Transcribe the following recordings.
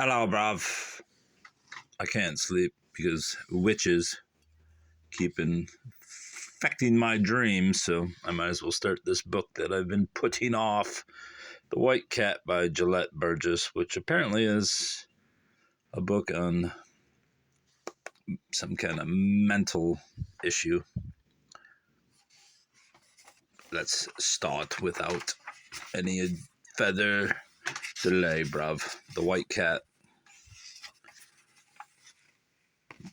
Hello, bruv. I can't sleep because witches keep infecting my dreams, so I might as well start this book that I've been putting off. The White Cat by Gelett, Burgess, which apparently is a book on some kind of mental issue. Let's start without any further delay, bruv. The White Cat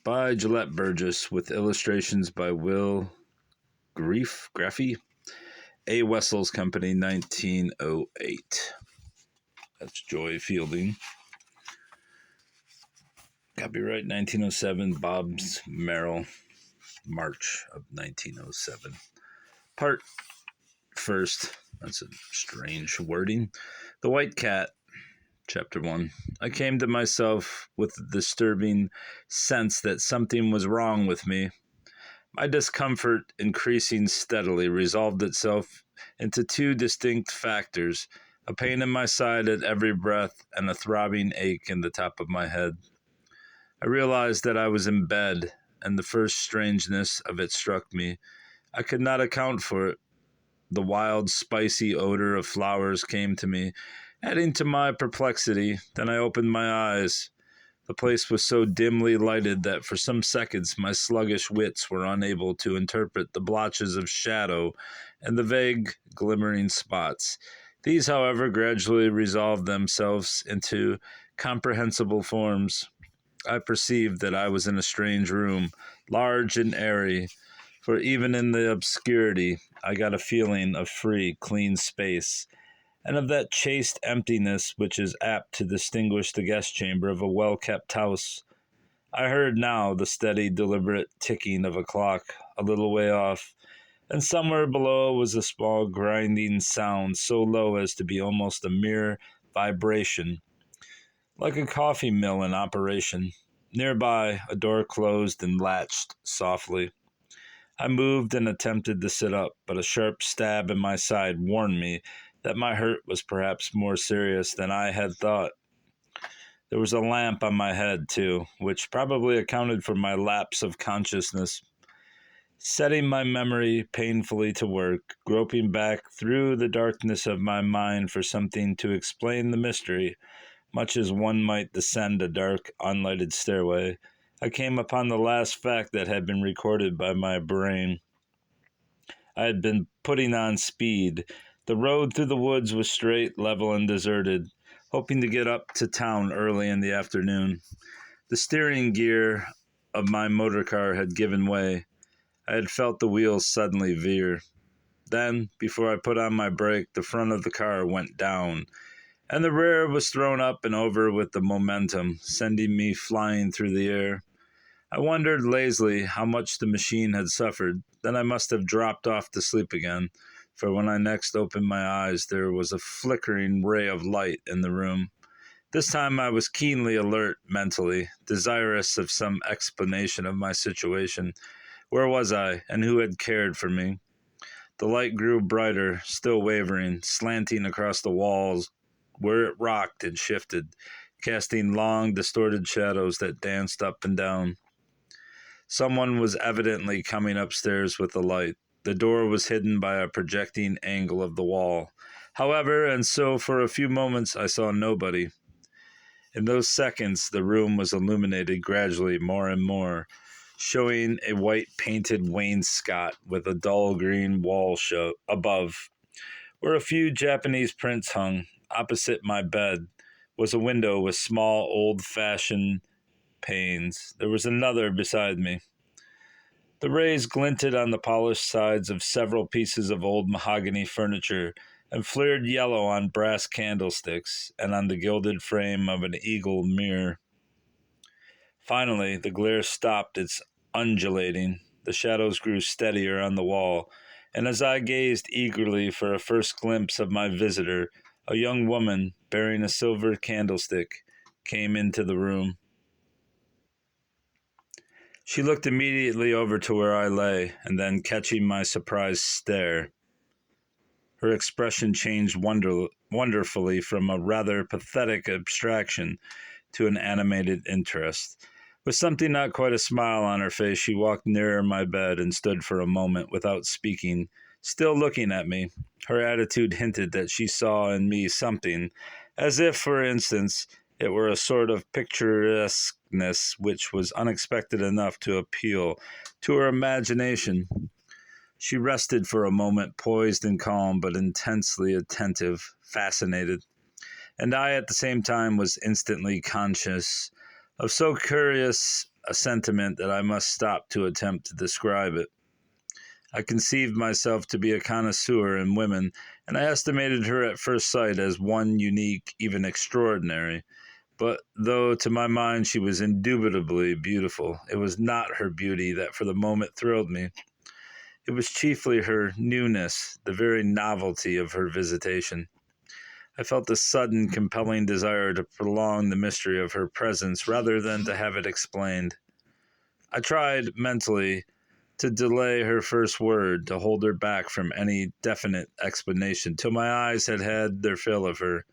by Gelett Burgess with illustrations by Will Graffy. A. Wessels Company, 1908. That's Joy Fielding. Copyright 1907, Bob's Merrill, March of 1907. Part first, that's a strange wording. The White Cat, Chapter 1. I came to myself with the disturbing sense that something was wrong with me. My discomfort, increasing steadily, resolved itself into two distinct factors, a pain in my side at every breath and a throbbing ache in the top of my head. I realized that I was in bed, and the first strangeness of it struck me. I could not account for it. The wild, spicy odor of flowers came to me, adding to my perplexity. Then I opened my eyes. The place was so dimly lighted that for some seconds my sluggish wits were unable to interpret the blotches of shadow and the vague, glimmering spots. These, however, gradually resolved themselves into comprehensible forms. I perceived that I was in a strange room, large and airy, for even in the obscurity I got a feeling of free, clean space, and of that chaste emptiness which is apt to distinguish the guest chamber of a well-kept house. I heard now the steady, deliberate ticking of a clock a little way off, and somewhere below was a small grinding sound so low as to be almost a mere vibration, like a coffee mill in operation. Nearby, a door closed and latched softly. I moved and attempted to sit up, but a sharp stab in my side warned me that my hurt was perhaps more serious than I had thought. There was a lamp on my head, too, which probably accounted for my lapse of consciousness. Setting my memory painfully to work, groping back through the darkness of my mind for something to explain the mystery, much as one might descend a dark, unlighted stairway, I came upon the last fact that had been recorded by my brain. I had been putting on speed. The road through the woods was straight, level, and deserted, hoping to get up to town early in the afternoon. The steering gear of my motor car had given way. I had felt the wheels suddenly veer. Then, before I put on my brake, the front of the car went down, and the rear was thrown up and over with the momentum, sending me flying through the air. I wondered lazily how much the machine had suffered. Then I must have dropped off to sleep again, for when I next opened my eyes, there was a flickering ray of light in the room. This time I was keenly alert mentally, desirous of some explanation of my situation. Where was I, and who had cared for me? The light grew brighter, still wavering, slanting across the walls, where it rocked and shifted, casting long, distorted shadows that danced up and down. Someone was evidently coming upstairs with the light. The door was hidden by a projecting angle of the wall. However, and so for a few moments I saw nobody. In those seconds, the room was illuminated gradually more and more, showing a white painted wainscot with a dull green wall above, where a few Japanese prints hung. Opposite my bed was a window with small, old-fashioned panes. There was another beside me. The rays glinted on the polished sides of several pieces of old mahogany furniture and flared yellow on brass candlesticks and on the gilded frame of an eagle mirror. Finally, the glare stopped its undulating. The shadows grew steadier on the wall, and as I gazed eagerly for a first glimpse of my visitor, a young woman, bearing a silver candlestick, came into the room. She looked immediately over to where I lay, and then, catching my surprised stare, her expression changed wonderfully from a rather pathetic abstraction to an animated interest. With something not quite a smile on her face, she walked nearer my bed and stood for a moment without speaking, still looking at me. Her attitude hinted that she saw in me something, as if, for instance, it were a sort of picturesqueness which was unexpected enough to appeal to her imagination. She rested for a moment, poised and calm, but intensely attentive, fascinated. And I, at the same time, was instantly conscious of so curious a sentiment that I must stop to attempt to describe it. I conceived myself to be a connoisseur in women, and I estimated her at first sight as one unique, even extraordinary. But though to my mind she was indubitably beautiful, it was not her beauty that for the moment thrilled me. It was chiefly her newness, the very novelty of her visitation. I felt a sudden, compelling desire to prolong the mystery of her presence rather than to have it explained. I tried, mentally, to delay her first word, to hold her back from any definite explanation, till my eyes had had their fill of her,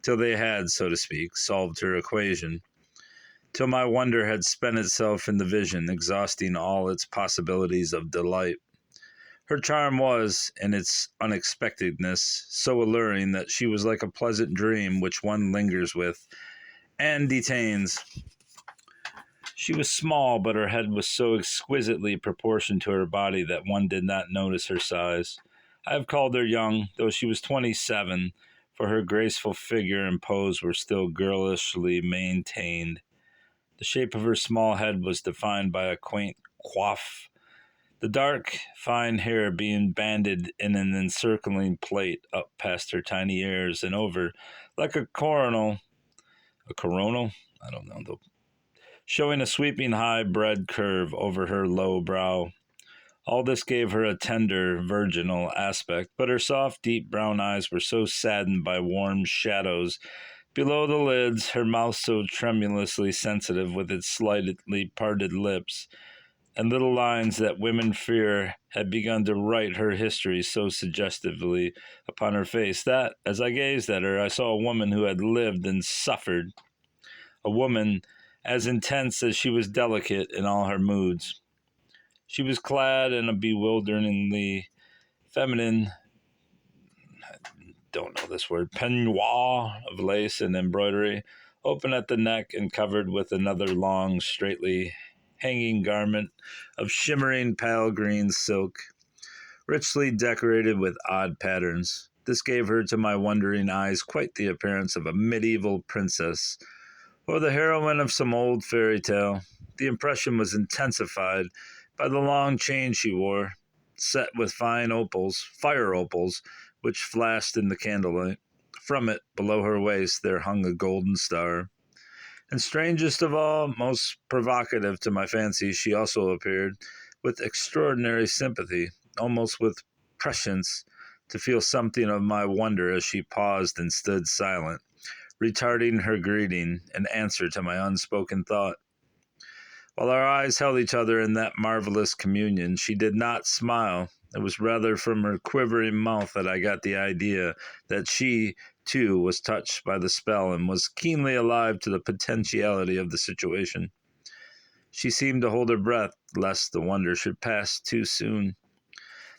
till they had, so to speak, solved her equation, till my wonder had spent itself in the vision, exhausting all its possibilities of delight. Her charm was, in its unexpectedness, so alluring that she was like a pleasant dream which one lingers with and detains. She was small, but her head was so exquisitely proportioned to her body that one did not notice her size. I have called her young, though she was 27, for her graceful figure and pose were still girlishly maintained. The shape of her small head was defined by a quaint coif, the dark, fine hair being banded in an encircling plait up past her tiny ears and over, like a coronal. A coronal? I don't know, though. Showing a sweeping high-bred curve over her low brow. All this gave her a tender, virginal aspect, but her soft, deep brown eyes were so saddened by warm shadows below the lids, her mouth so tremulously sensitive with its slightly parted lips, and little lines that women fear had begun to write her history so suggestively upon her face that, as I gazed at her, I saw a woman who had lived and suffered, a woman as intense as she was delicate in all her moods. She was clad in a bewilderingly feminine, don't know this word, peignoir of lace and embroidery, open at the neck and covered with another long, straightly hanging garment of shimmering pale green silk, richly decorated with odd patterns. This gave her to my wondering eyes quite the appearance of a medieval princess, or the heroine of some old fairy tale. The impression was intensified by the long chain she wore, set with fine opals, fire opals, which flashed in the candlelight. From it, below her waist, there hung a golden star. And strangest of all, most provocative to my fancy, she also appeared, with extraordinary sympathy, almost with prescience, to feel something of my wonder as she paused and stood silent, retarding her greeting, in answer to my unspoken thought. While our eyes held each other in that marvelous communion, she did not smile. It was rather from her quivering mouth that I got the idea that she, too, was touched by the spell and was keenly alive to the potentiality of the situation. She seemed to hold her breath, lest the wonder should pass too soon.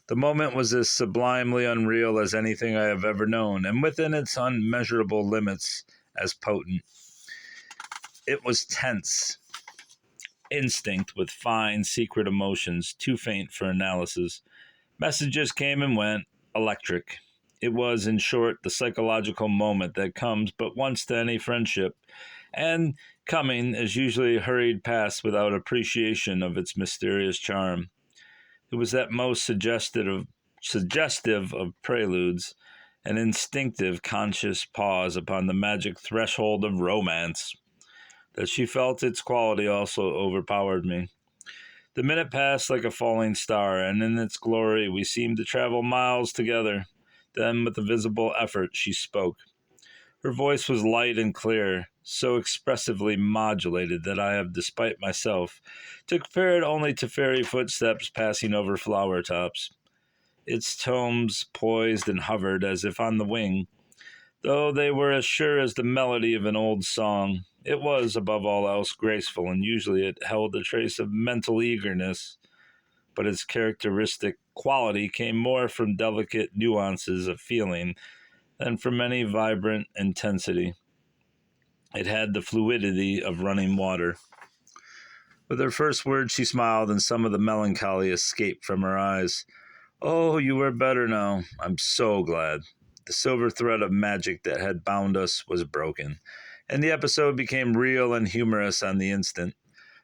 The moment was as sublimely unreal as anything I have ever known, and within its unmeasurable limits, as potent. It was tense, instinct with fine, secret emotions, too faint for analysis. Messages came and went, electric. It was, in short, the psychological moment that comes but once to any friendship, and, coming, is usually hurried past without appreciation of its mysterious charm. It was that most suggestive of preludes, an instinctive, conscious pause upon the magic threshold of romance, that she felt its quality also overpowered me. The minute passed like a falling star, and in its glory we seemed to travel miles together. Then, with a visible effort, she spoke. Her voice was light and clear, so expressively modulated that I have, despite myself, to compare it only to fairy footsteps passing over flower tops. Its tones poised and hovered as if on the wing, though they were as sure as the melody of an old song. It was, above all else, graceful, and usually it held a trace of mental eagerness, but its characteristic quality came more from delicate nuances of feeling than from any vibrant intensity. It had the fluidity of running water. With her first word, she smiled, and some of the melancholy escaped from her eyes. Oh, you are better now. I'm so glad. The silver thread of magic that had bound us was broken, and the episode became real and humorous on the instant.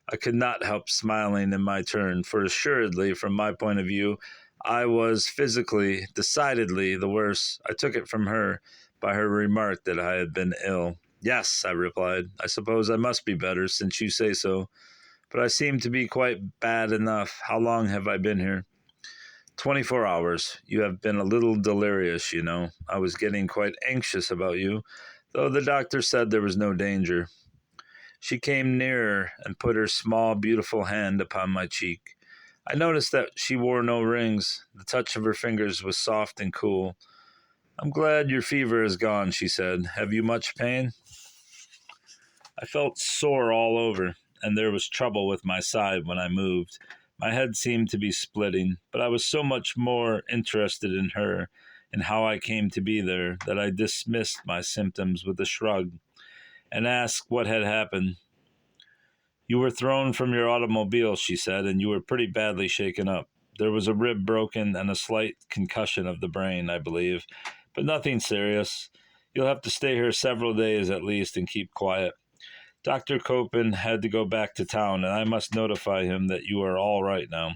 I could not help smiling in my turn, for assuredly, from my point of view, I was physically, decidedly the worse. I took it from her by her remark that I had been ill. Yes, I replied. I suppose I must be better, since you say so. But I seem to be quite bad enough. How long have I been here? 24 hours. You have been a little delirious, you know. I was getting quite anxious about you, though the doctor said there was no danger. She came nearer and put her small, beautiful hand upon my cheek. I noticed that she wore no rings. The touch of her fingers was soft and cool. I'm glad your fever is gone, she said. Have you much pain? I felt sore all over, and there was trouble with my side when I moved. My head seemed to be splitting, but I was so much more interested in her and how I came to be there that I dismissed my symptoms with a shrug and asked what had happened. You were thrown from your automobile, she said, and you were pretty badly shaken up. There was a rib broken and a slight concussion of the brain, I believe, but nothing serious. You'll have to stay here several days at least and keep quiet. Dr. Copen had to go back to town, and I must notify him that you are all right now.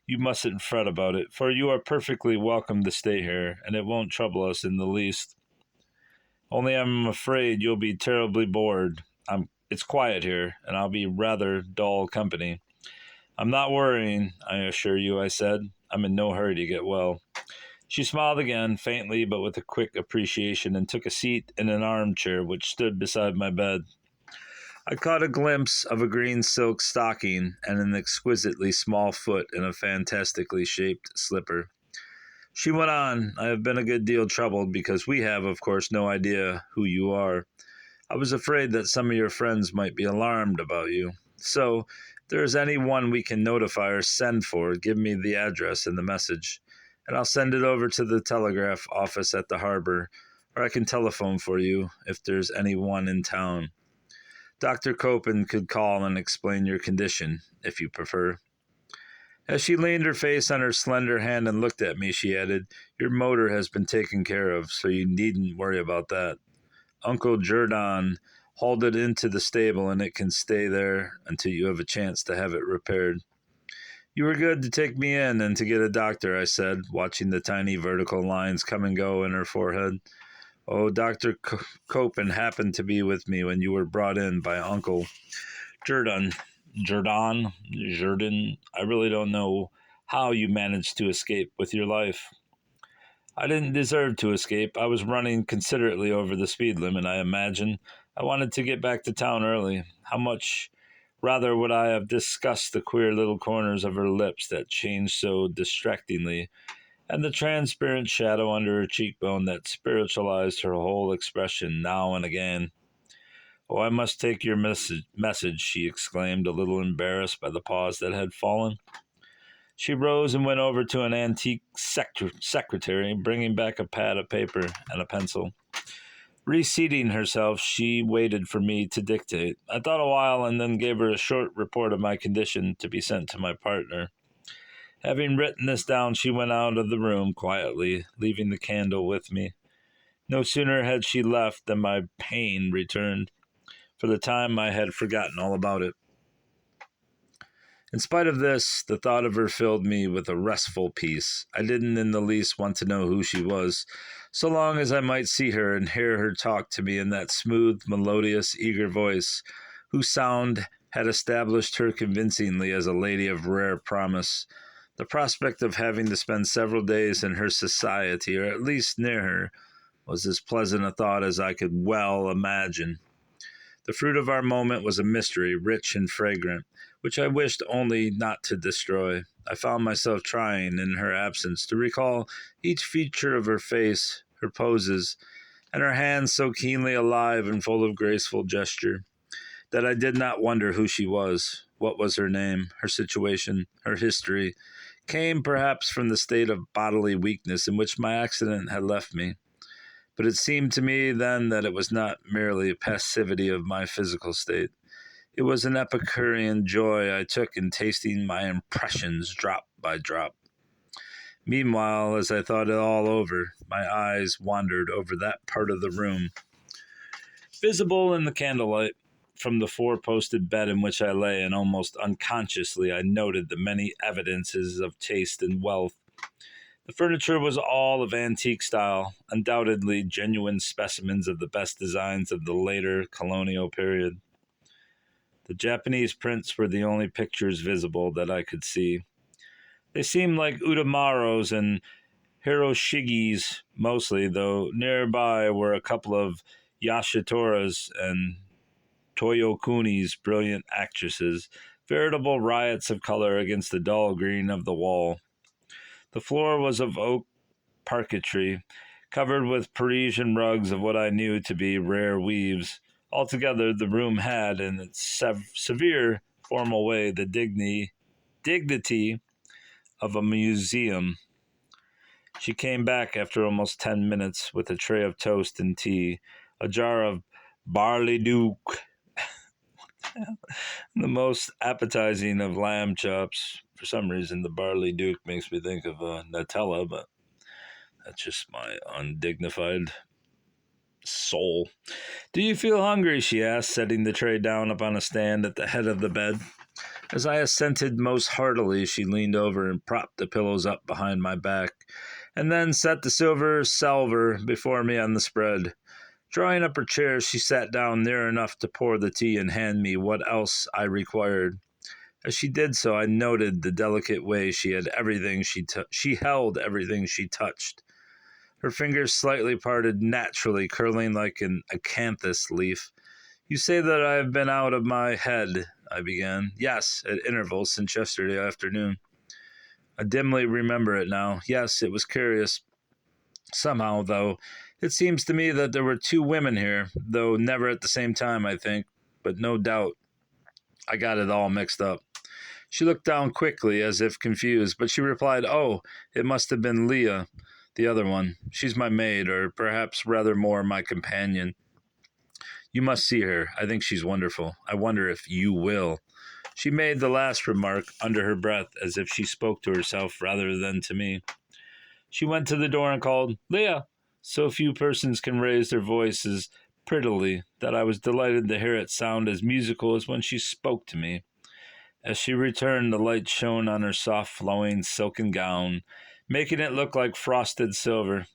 You mustn't fret about it, for you are perfectly welcome to stay here, and it won't trouble us in the least. Only I'm afraid you'll be terribly bored. It's quiet here, and I'll be rather dull company. I'm not worrying, I assure you, I said. I'm in no hurry to get well. She smiled again, faintly but with a quick appreciation, and took a seat in an armchair which stood beside my bed. I caught a glimpse of a green silk stocking and an exquisitely small foot in a fantastically shaped slipper. She went on, I have been a good deal troubled because we have, of course, no idea who you are. I was afraid that some of your friends might be alarmed about you. So, if there is any one we can notify or send for, give me the address and the message, and I'll send it over to the telegraph office at the harbor, or I can telephone for you if there's any one in town. Dr. Copen could call and explain your condition, if you prefer. As she leaned her face on her slender hand and looked at me, she added, Your motor has been taken care of, so you needn't worry about that. Uncle Jordan hauled it into the stable, and it can stay there until you have a chance to have it repaired. You were good to take me in and to get a doctor, I said, watching the tiny vertical lines come and go in her forehead. Oh, Dr. Copen happened to be with me when you were brought in by Uncle Jordan. Jordan, I really don't know how you managed to escape with your life. I didn't deserve to escape. I was running considerately over the speed limit, I imagine. I wanted to get back to town early. How much rather would I have discussed the queer little corners of her lips that changed so distractingly, and the transparent shadow under her cheekbone that spiritualized her whole expression now and again. Oh, I must take your message, she exclaimed, a little embarrassed by the pause that had fallen. She rose and went over to an antique secretary, bringing back a pad of paper and a pencil. Reseating herself, she waited for me to dictate. I thought a while and then gave her a short report of my condition to be sent to my partner. Having written this down, she went out of the room quietly, leaving the candle with me. No sooner had she left than my pain returned. For the time, I had forgotten all about it. In spite of this, the thought of her filled me with a restful peace. I didn't in the least want to know who she was, so long as I might see her and hear her talk to me in that smooth, melodious, eager voice, whose sound had established her convincingly as a lady of rare promise. The prospect of having to spend several days in her society, or at least near her, was as pleasant a thought as I could well imagine. The fruit of our moment was a mystery, rich and fragrant, which I wished only not to destroy. I found myself trying, in her absence, to recall each feature of her face, her poses, and her hands so keenly alive and full of graceful gesture. that I did not wonder who she was, what was her name, her situation, her history, came perhaps from the state of bodily weakness in which my accident had left me. But it seemed to me then that it was not merely a passivity of my physical state. It was an Epicurean joy I took in tasting my impressions drop by drop. Meanwhile, as I thought it all over, my eyes wandered over that part of the room, visible in the candlelight, from the four-posted bed in which I lay, and almost unconsciously I noted the many evidences of taste and wealth. The furniture was all of antique style, undoubtedly genuine specimens of the best designs of the later colonial period. The Japanese prints were the only pictures visible that I could see. They seemed like Udamaros and Hiroshigis mostly, though nearby were a couple of Yashitoras and Toyokuni's brilliant actresses, veritable riots of color against the dull green of the wall. The floor was of oak parquetry, covered with Parisian rugs of what I knew to be rare weaves. Altogether, the room had, in its severe, formal way, the dignity of a museum. She came back after almost 10 minutes with a tray of toast and tea, a jar of barley duke, the most appetizing of lamb chops. For some reason, the barley duke makes me think of Nutella, but that's just my undignified soul. "Do you feel hungry?" she asked, setting the tray down upon a stand at the head of the bed. As I assented most heartily, she leaned over and propped the pillows up behind my back, and then set the silver salver before me on the spread. Drawing up her chair, she sat down near enough to pour the tea and hand me what else I required. As she did so, I noted the delicate way she held everything she touched. Her fingers slightly parted naturally, curling like an acanthus leaf. "You say that I have been out of my head," I began. "Yes, at intervals since yesterday afternoon. I dimly remember it now. Yes, it was curious. Somehow, though, it seems to me that there were two women here, though never at the same time, I think. But no doubt I got it all mixed up." She looked down quickly, as if confused, but she replied, "Oh, it must have been Leah, the other one. She's my maid, or perhaps rather more my companion. You must see her. I think she's wonderful. I wonder if you will." She made the last remark under her breath, as if she spoke to herself rather than to me. She went to the door and called, "Leah!" So few persons can raise their voices prettily that I was delighted to hear it sound as musical as when she spoke to me. As she returned, the light shone on her soft, flowing silken gown, making it look like frosted silver.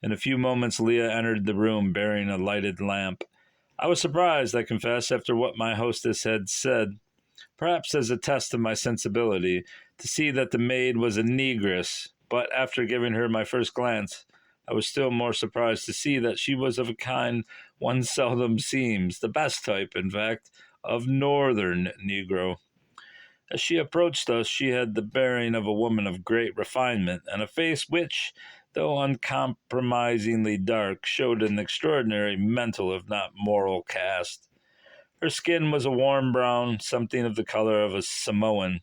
In a few moments, Leah entered the room bearing a lighted lamp. I was surprised, I confess, after what my hostess had said, perhaps as a test of my sensibility, to see that the maid was a negress, but after giving her my first glance, I was still more surprised to see that she was of a kind one seldom sees, the best type, in fact, of northern Negro. As she approached us, she had the bearing of a woman of great refinement, and a face which, though uncompromisingly dark, showed an extraordinary mental, if not moral, cast. Her skin was a warm brown, something of the color of a Samoan,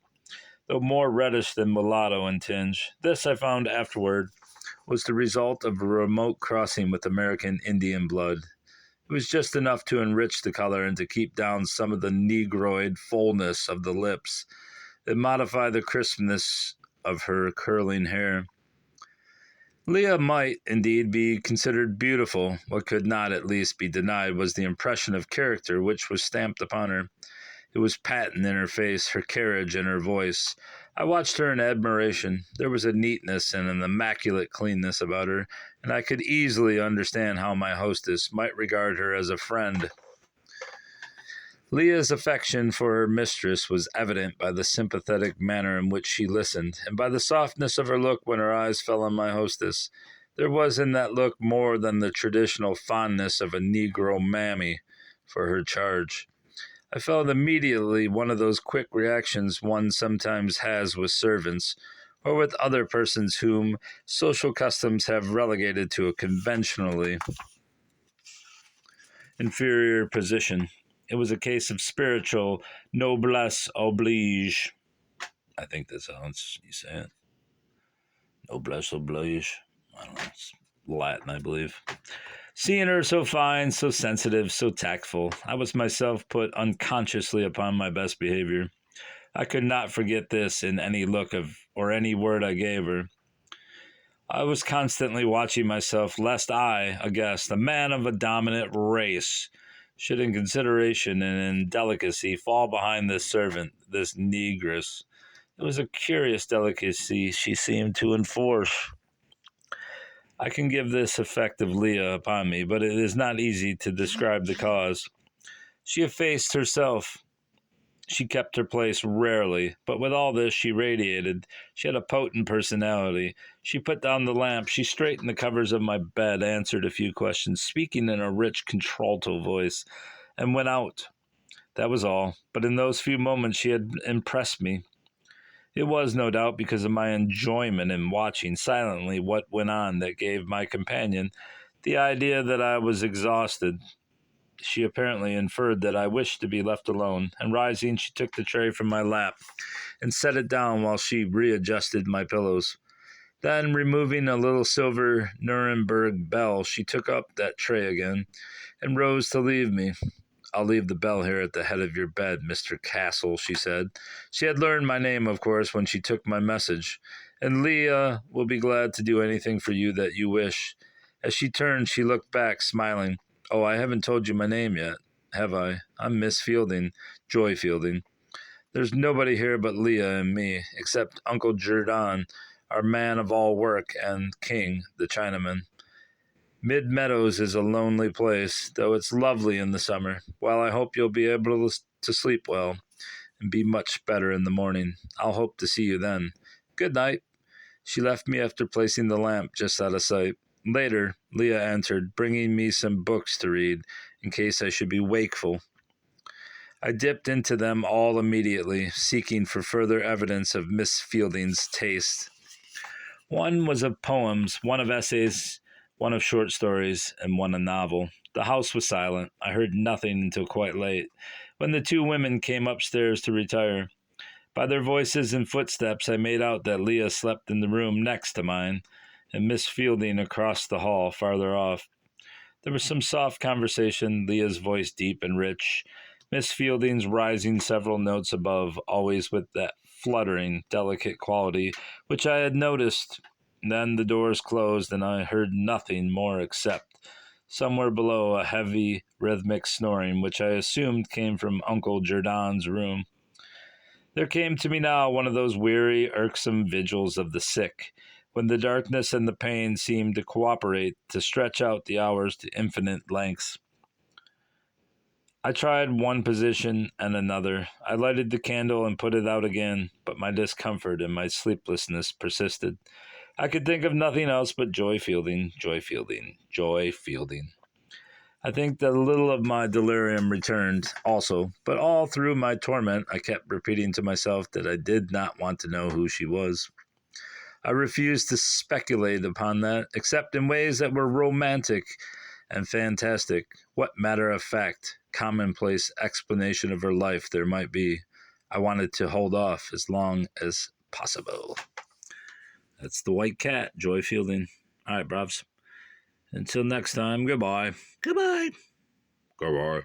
though more reddish than mulatto in tinge. This, I found afterward, was the result of a remote crossing with American Indian blood. It was just enough to enrich the color and to keep down some of the negroid fullness of the lips that modify the crispness of her curling hair. Leah might, indeed, be considered beautiful. What could not, at least, be denied was the impression of character which was stamped upon her. It was patent in her face, her carriage, and her voice. I watched her in admiration. There was a neatness and an immaculate cleanness about her, and I could easily understand how my hostess might regard her as a friend. Leah's affection for her mistress was evident by the sympathetic manner in which she listened, and by the softness of her look when her eyes fell on my hostess. There was in that look more than the traditional fondness of a Negro mammy for her charge. I felt immediately one of those quick reactions one sometimes has with servants, or with other persons whom social customs have relegated to a conventionally inferior position. It was a case of spiritual noblesse oblige. I think that's how you say it. Noblesse oblige. I don't know. It's Latin, I believe. Seeing her so fine, so sensitive, so tactful, I was myself put unconsciously upon my best behavior. I could not forget this in any look of or any word I gave her. I was constantly watching myself, lest I, a guest, a man of a dominant race, should in consideration and in delicacy fall behind this servant, this negress. It was a curious delicacy she seemed to enforce. I can give this effect of Leah upon me, but it is not easy to describe the cause. She effaced herself. She kept her place rarely, but with all this she radiated. She had a potent personality. She put down the lamp. She straightened the covers of my bed, answered a few questions, speaking in a rich contralto voice, and went out. That was all. But in those few moments she had impressed me. It was, no doubt, because of my enjoyment in watching silently what went on that gave my companion the idea that I was exhausted. She apparently inferred that I wished to be left alone, and rising, she took the tray from my lap and set it down while she readjusted my pillows. Then, removing a little silver Nuremberg bell, she took up that tray again and rose to leave me. "I'll leave the bell here at the head of your bed, Mr. Castle," she said. She had learned my name, of course, when she took my message. "And Leah will be glad to do anything for you that you wish." As she turned, she looked back, smiling. "Oh, I haven't told you my name yet, have I? I'm Miss Fielding, Joy Fielding. There's nobody here but Leah and me, except Uncle Jerdon, our man of all work, and King, the Chinaman. Mid Meadows is a lonely place, though it's lovely in the summer. Well, I hope you'll be able to sleep well and be much better in the morning. I'll hope to see you then. Good night." She left me after placing the lamp just out of sight. Later, Leah entered, bringing me some books to read, in case I should be wakeful. I dipped into them all immediately, seeking for further evidence of Miss Fielding's taste. One was of poems, one of essays, one of short stories, and one a novel. The house was silent. I heard nothing until quite late, when the two women came upstairs to retire. By their voices and footsteps, I made out that Leah slept in the room next to mine, and Miss Fielding across the hall, farther off. There was some soft conversation, Leah's voice deep and rich, Miss Fielding's rising several notes above, always with that fluttering, delicate quality which I had noticed. Then the doors closed, and I heard nothing more except, somewhere below, a heavy, rhythmic snoring, which I assumed came from Uncle Jerdon's room. There came to me now one of those weary, irksome vigils of the sick, when the darkness and the pain seem to cooperate to stretch out the hours to infinite lengths. I tried one position and another. I lighted the candle and put it out again, but my discomfort and my sleeplessness persisted. I could think of nothing else but Joy Fielding, Joy Fielding, Joy Fielding. I think that a little of my delirium returned also, but all through my torment I kept repeating to myself that I did not want to know who she was. I refused to speculate upon that, except in ways that were romantic and fantastic. What matter-of-fact, commonplace explanation of her life there might be, I wanted to hold off as long as possible. That's The White Cat, Joy Fielding. All right, brovs. Until next time, goodbye. Goodbye. Goodbye.